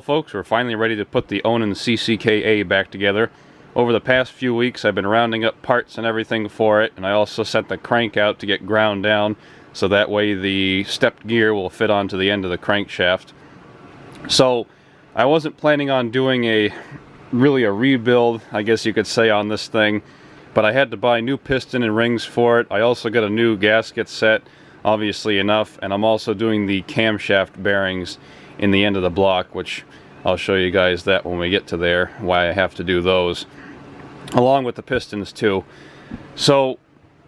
Well folks, we're finally ready to put the Onan CCKA back together. Over the past few weeks I've been rounding up parts and everything for it, and I also sent the crank out to get ground down so that way the stepped gear will fit onto the end of the crankshaft. So I wasn't planning on doing a rebuild, I guess you could say, on this thing, but I had to buy new piston and rings for it. I also got a new gasket set, obviously enough, and I'm also doing the camshaft bearings in the end of the block, which I'll show you guys that when we get to there, why I have to do those, along with the pistons too. So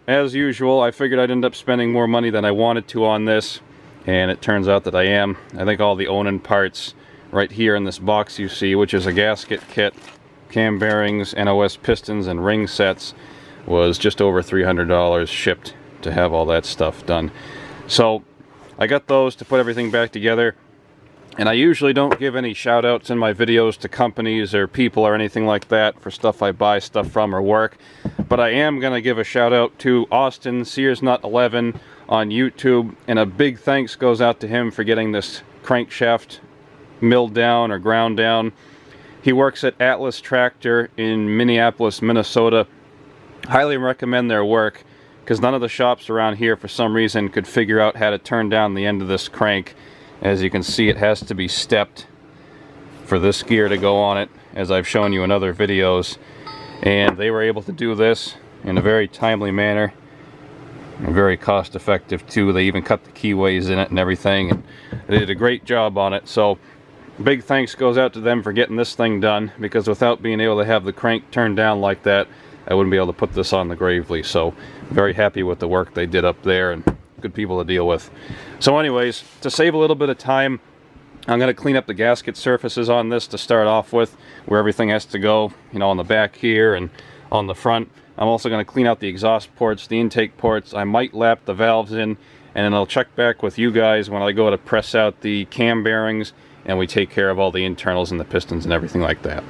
as usual, I figured I'd end up spending more money than I wanted to on this, and it turns out that I am. I think all the Onan parts right here in this box you see, which is a gasket kit, cam bearings, NOS pistons, and ring sets, was just over $300 shipped to have all that stuff done. So I got those to put everything back together. And I usually don't give any shout outs in my videos to companies or people or anything like that for stuff I buy stuff from or work. But I am going to give a shout out to Austin, Sears Nut 11 on YouTube. And a big thanks goes out to him for getting this crankshaft milled down or ground down. He works at Atlas Tractor in Minneapolis, Minnesota. Highly recommend their work, because none of the shops around here for some reason could figure out how to turn down the end of this crank. As you can see, it has to be stepped for this gear to go on it, as I've shown you in other videos. And they were able to do this in a very timely manner, and very cost effective too. They even cut the keyways in it and everything, and they did a great job on it. So big thanks goes out to them for getting this thing done, because without being able to have the crank turned down like that, I wouldn't be able to put this on the Gravely. So very happy with the work they did up there, and good people to deal with. So anyways, to save a little bit of time, I'm going to clean up the gasket surfaces on this to start off with, where everything has to go, you know, on the back here and on the front. I'm also going to clean out the exhaust ports, the intake ports. I might lap the valves in, and then I'll check back with you guys when I go to press out the cam bearings and we take care of all the internals and the pistons and everything like that.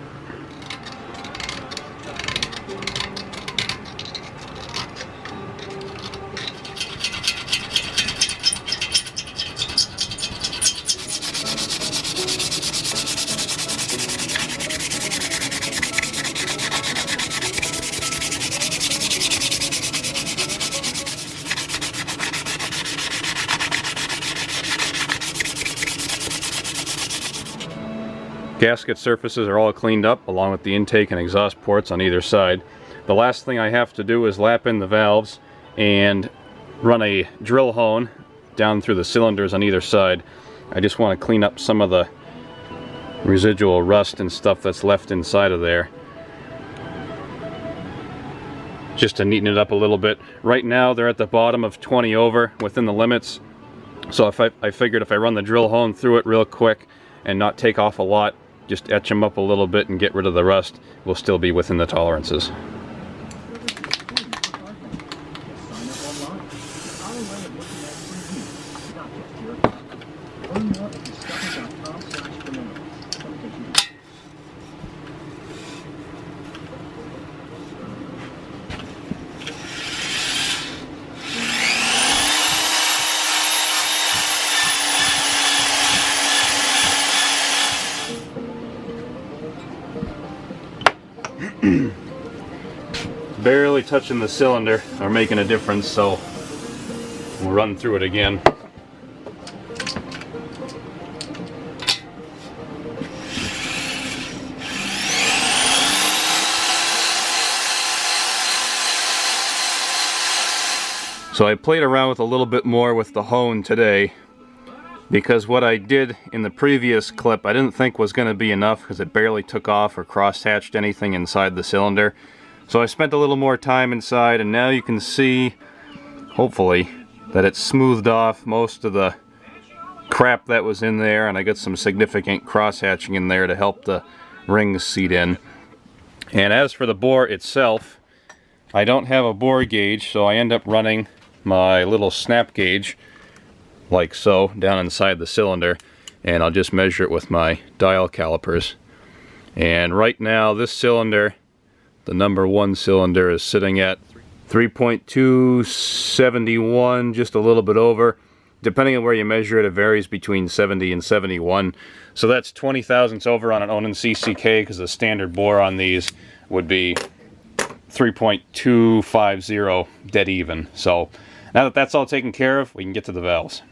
Gasket surfaces are all cleaned up, along with the intake and exhaust ports on either side. The last thing I have to do is lap in the valves and run a drill hone down through the cylinders on either side. I just want to clean up some of the residual rust and stuff that's left inside of there, just to neaten it up a little bit. Right now they're at the bottom of 20 over, within the limits. So I figured if I run the drill hone through it real quick and not take off a lot, just etch them up a little bit and get rid of the rust, we'll still be within the tolerances. Barely touching the cylinder are making a difference, so we'll run through it again. So I played around with a little bit more with the hone today, because what I did in the previous clip I didn't think was going to be enough, because it barely took off or cross-hatched anything inside the cylinder. So I spent a little more time inside, and now you can see, hopefully, that it's smoothed off most of the crap that was in there, and I got some significant cross-hatching in there to help the rings seat in. And as for the bore itself, I don't have a bore gauge, so I end up running my little snap gauge, like so, down inside the cylinder, and I'll just measure it with my dial calipers. And right now, this cylinder, the number 1 cylinder, is sitting at 3.271, just a little bit over. depending on where you measure it, it varies between 70 and 71. So that's 20 thousandths over on an Onan CCK, because the standard bore on these would be 3.250 dead even. So now that that's all taken care of, we can get to the valves.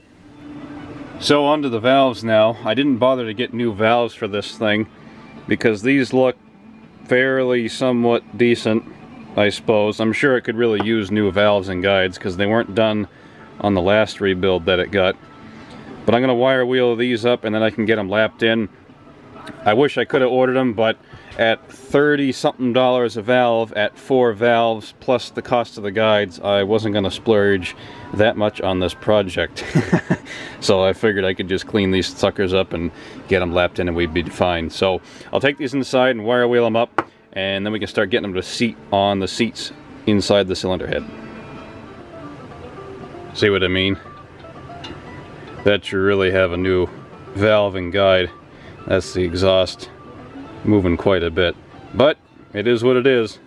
So onto the valves now. I didn't bother to get new valves for this thing because these look fairly somewhat decent, I suppose. I'm sure it could really use new valves and guides because they weren't done on the last rebuild that it got. But I'm going to wire wheel these up and then I can get them lapped in. I wish I could have ordered them, but at $30-something a valve, at 4 valves plus the cost of the guides, I wasn't going to splurge that much on this project. So I figured I could just clean these suckers up and get them lapped in and we'd be fine. So I'll take these inside and wire wheel them up, and then we can start getting them to seat on the seats inside the cylinder head. See what I mean? That you really have a new valve and guide. That's the exhaust moving quite a bit, but it is what it is.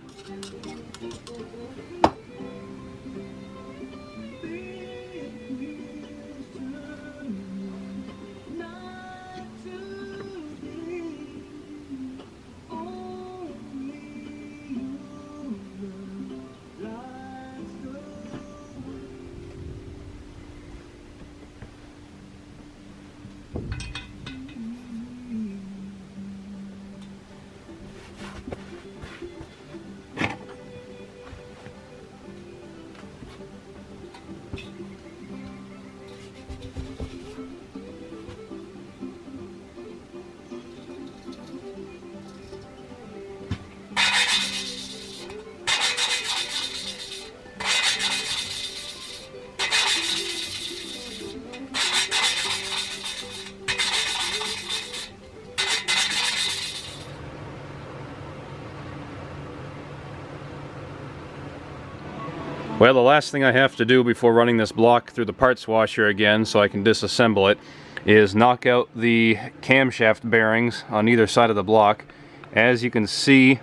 Well, the last thing I have to do before running this block through the parts washer again so I can disassemble it is knock out the camshaft bearings on either side of the block. As you can see,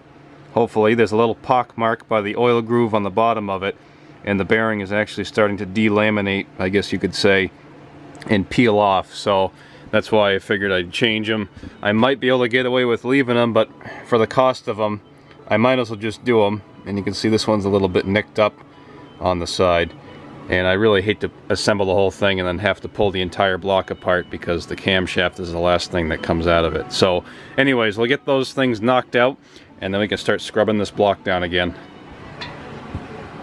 hopefully, there's a little pock mark by the oil groove on the bottom of it, and the bearing is actually starting to delaminate, I guess you could say, and peel off. So that's why I figured I'd change them. I might be able to get away with leaving them, but for the cost of them, I might as well just do them. And you can see this one's a little bit nicked up on the side, and I really hate to assemble the whole thing and then have to pull the entire block apart because the camshaft is the last thing that comes out of it. So anyways, we'll get those things knocked out and then we can start scrubbing this block down again.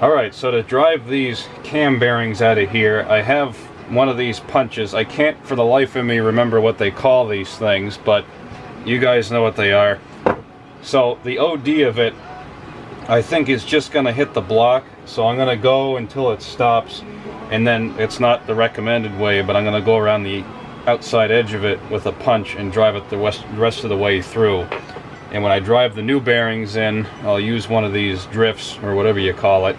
Alright, so to drive these cam bearings out of here, I have one of these punches. I can't for the life of me remember what they call these things, but you guys know what they are. So the OD of it, I think, is just going to hit the block, so I'm going to go until it stops, and then it's not the recommended way, but I'm going to go around the outside edge of it with a punch and drive it the rest of the way through. And when I drive the new bearings in, I'll use one of these drifts, or whatever you call it.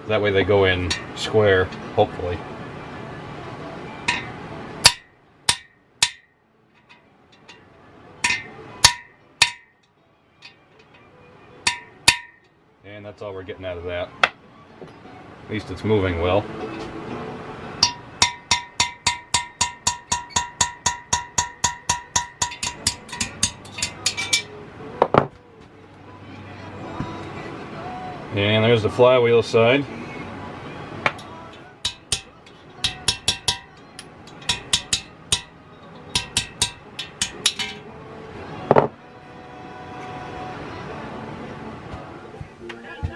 That way they go in square, hopefully. And that's all we're getting out of that. At least it's moving well. And there's the flywheel side.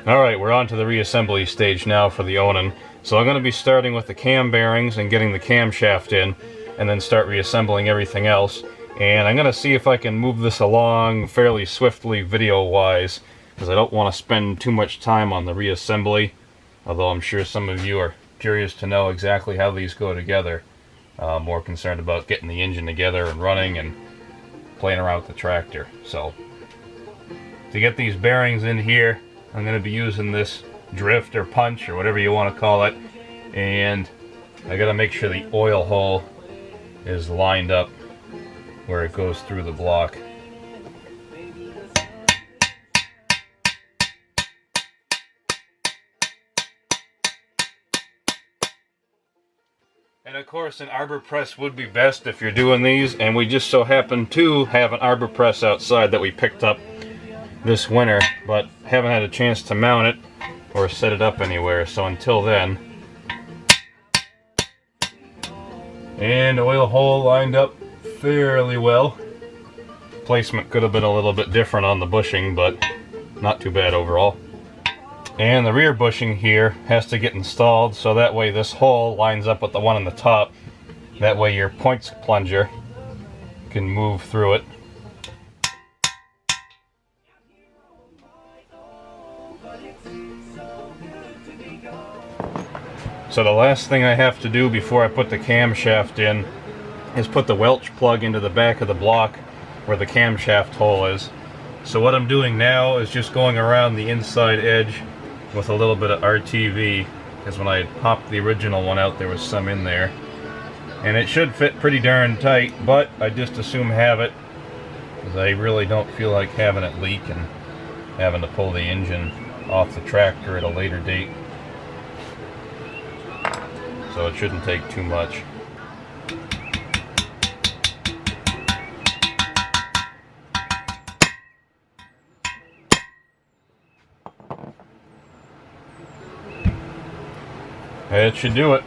Alright, we're on to the reassembly stage now for the Onan. So I'm going to be starting with the cam bearings and getting the camshaft in, and then start reassembling everything else. And I'm going to see if I can move this along fairly swiftly video-wise, because I don't want to spend too much time on the reassembly, although I'm sure some of you are curious to know exactly how these go together. More concerned about getting the engine together and running and playing around with the tractor. So, to get these bearings in here, I'm going to be using this drift or punch or whatever you want to call it, and I got to make sure the oil hole is lined up where it goes through the block. And of course an arbor press would be best if you're doing these, and we just so happen to have an arbor press outside that we picked up this winter, but haven't had a chance to mount it or set it up anywhere, so until then. And oil hole lined up fairly well. Placement could have been a little bit different on the bushing, but not too bad overall. And the rear bushing here has to get installed, so that way this hole lines up with the one on the top. That way your points plunger can move through it. So the last thing I have to do before I put the camshaft in is put the Welch plug into the back of the block where the camshaft hole is. So what I'm doing now is just going around the inside edge with a little bit of RTV, because when I had popped the original one out there was some in there. And it should fit pretty darn tight, but I just assume have it, because I really don't feel like having it leak and having to pull the engine off the tractor at a later date. So it shouldn't take too much. It should do it.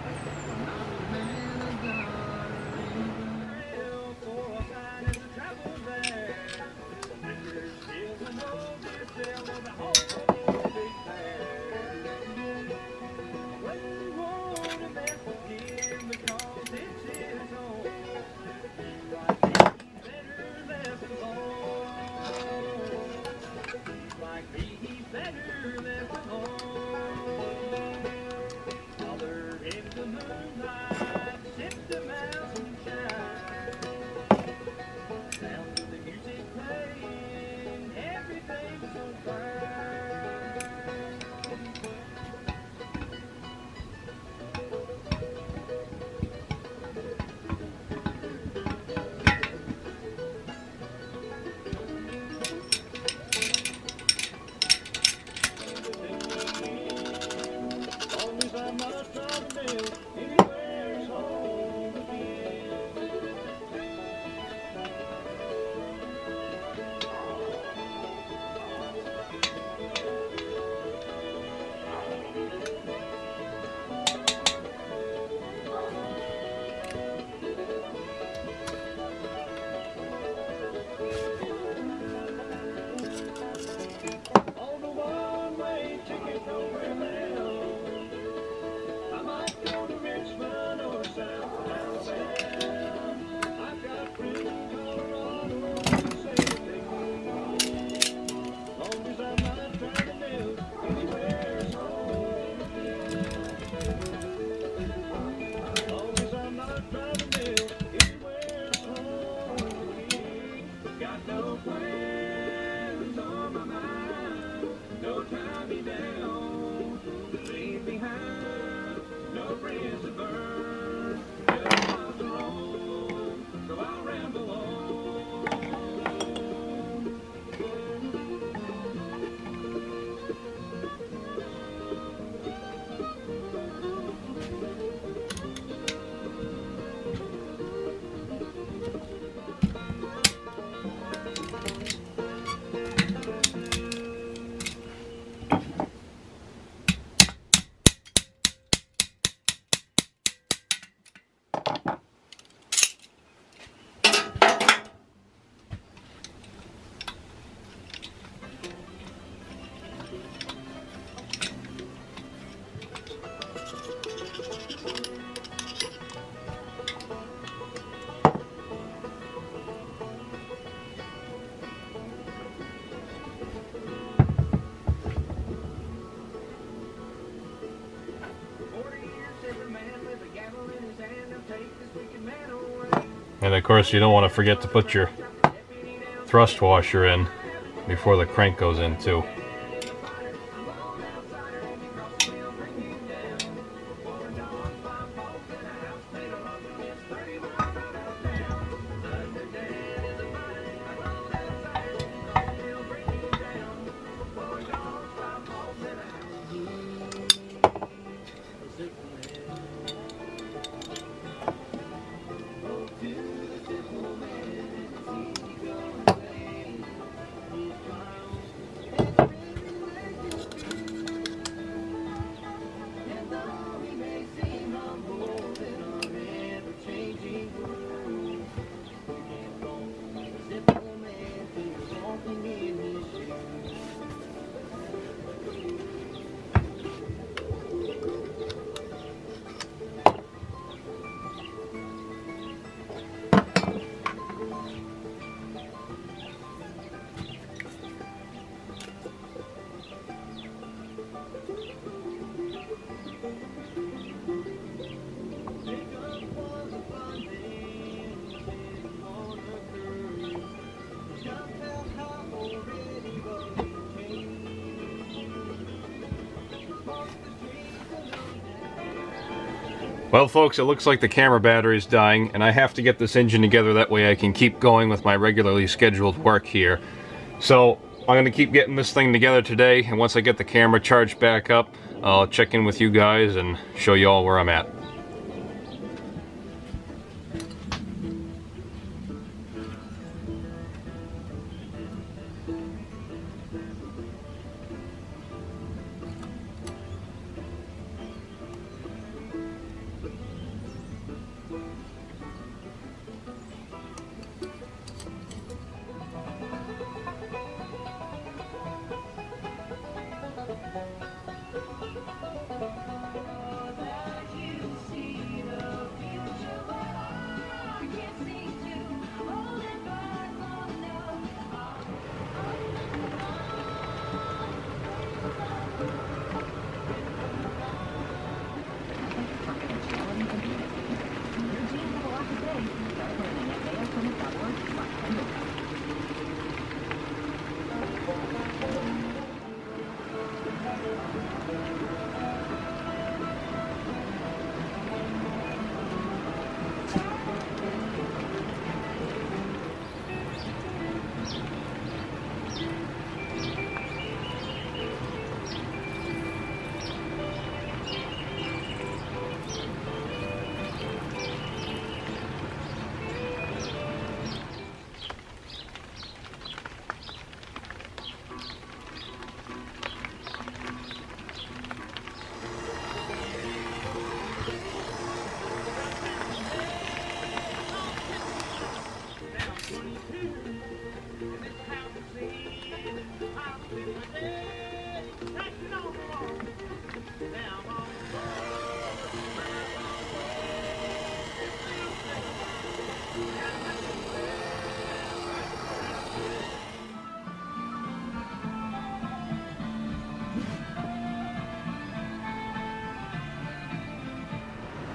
And of course you don't want to forget to put your thrust washer in before the crank goes in too. Well folks, it looks like the camera battery is dying, and I have to get this engine together, that way I can keep going with my regularly scheduled work here. So I'm going to keep getting this thing together today, and once I get the camera charged back up, I'll check in with you guys and show you all where I'm at.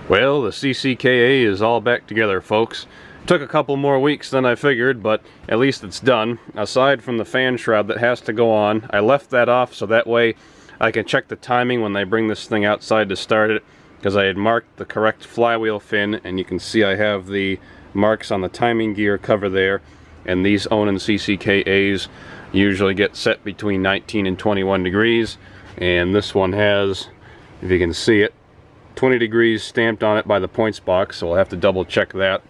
Well, the CCKA is all back together, folks. Took a couple more weeks than I figured, but at least it's done. Aside from the fan shroud that has to go on, I left that off so that way I can check the timing when they bring this thing outside to start it, because I had marked the correct flywheel fin, and you can see I have the marks on the timing gear cover there, and these Onan CCKAs usually get set between 19 and 21 degrees, and this one has, if you can see it, 20 degrees stamped on it by the points box, so we'll have to double check that.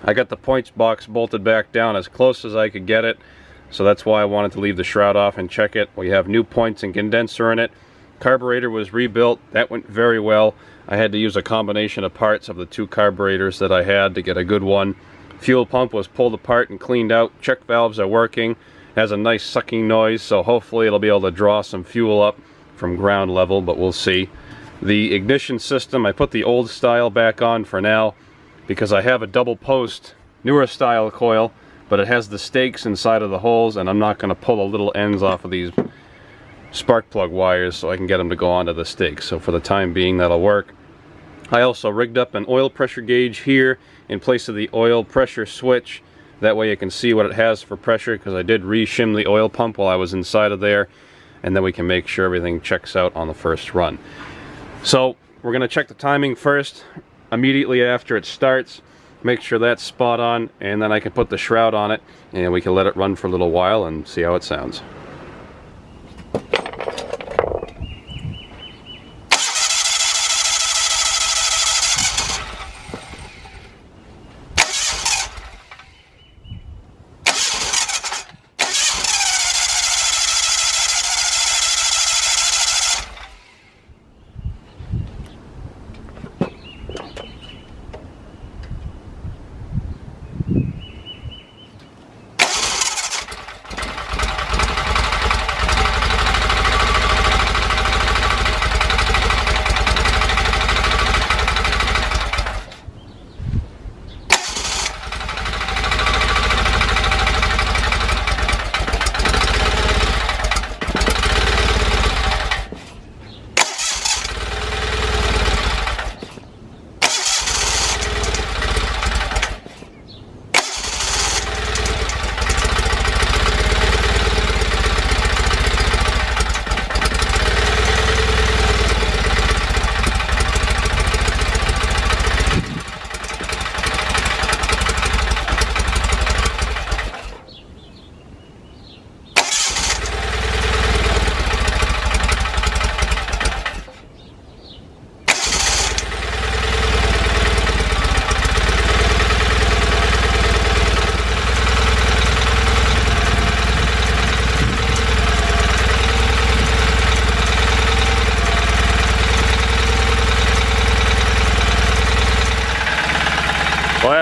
I got the points box bolted back down as close as I could get it, so that's why I wanted to leave the shroud off and check it. We have new points and condenser in it. Carburetor was rebuilt. That went very well. I had to use a combination of parts of the two carburetors that I had to get a good one. Fuel pump was pulled apart and cleaned out. Check valves are working. It has a nice sucking noise, so hopefully it'll be able to draw some fuel up from ground level, but we'll see. The ignition system, I put the old style back on for now because I have a double post, newer style coil, but it has the stakes inside of the holes, and I'm not going to pull the little ends off of these spark plug wires so I can get them to go onto the stakes. So for the time being, that'll work. I also rigged up an oil pressure gauge here in place of the oil pressure switch. That way you can see what it has for pressure, because I did re-shim the oil pump while I was inside of there, and then we can make sure everything checks out on the first run. So we're going to check the timing first immediately after it starts, make sure that's spot on, and then I can put the shroud on it and we can let it run for a little while and see how it sounds.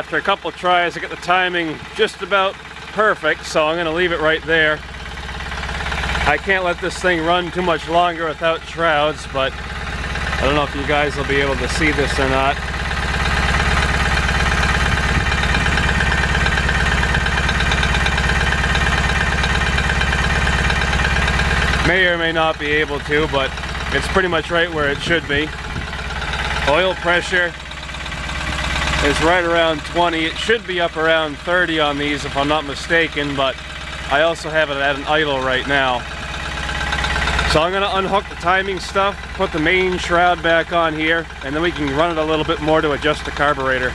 after a couple tries I get the timing just about perfect, so I'm going to leave it right there. I can't let this thing run too much longer without shrouds, but I don't know if you guys will be able to see this or not. May or may not be able to, but it's pretty much right where it should be. Oil pressure is right around 20. It should be up around 30 on these if I'm not mistaken, but I also have it at an idle right now. So I'm going to unhook the timing stuff, put the main shroud back on here, and then we can run it a little bit more to adjust the carburetor.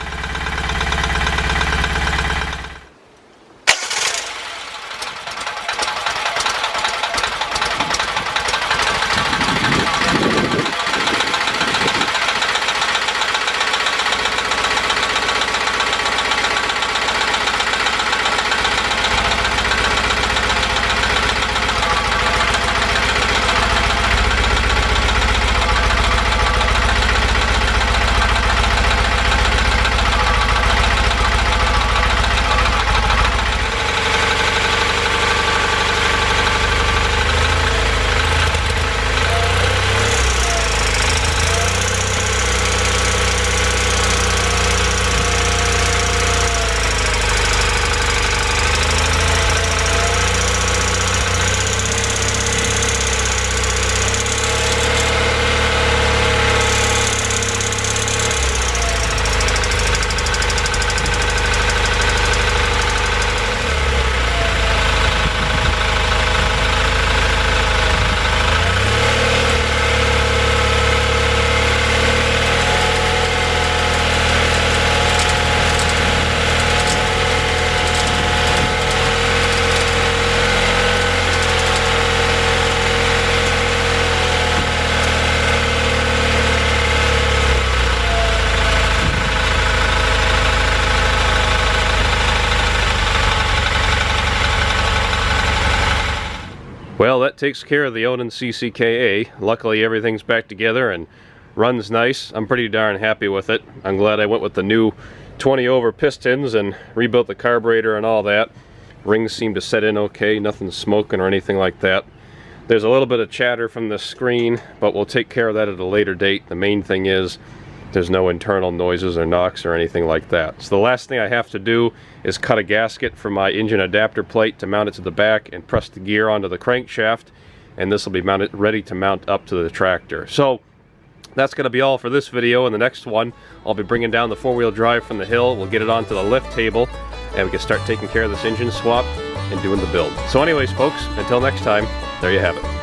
Well, that takes care of the Onan CCKA. Luckily everything's back together and runs nice. I'm pretty darn happy with it. I'm glad I went with the new 20 over pistons and rebuilt the carburetor and all that. Rings seem to set in okay, nothing smoking or anything like that. There's a little bit of chatter from the screen, but we'll take care of that at a later date. The main thing is there's no internal noises or knocks or anything like that. So the last thing I have to do is cut a gasket for my engine adapter plate to mount it to the back and press the gear onto the crankshaft, and this will be mounted, ready to mount up to the tractor. So that's going to be all for this video. In the next one, I'll be bringing down the four-wheel drive from the hill. We'll get it onto the lift table, and we can start taking care of this engine swap and doing the build. So anyways, folks, until next time, there you have it.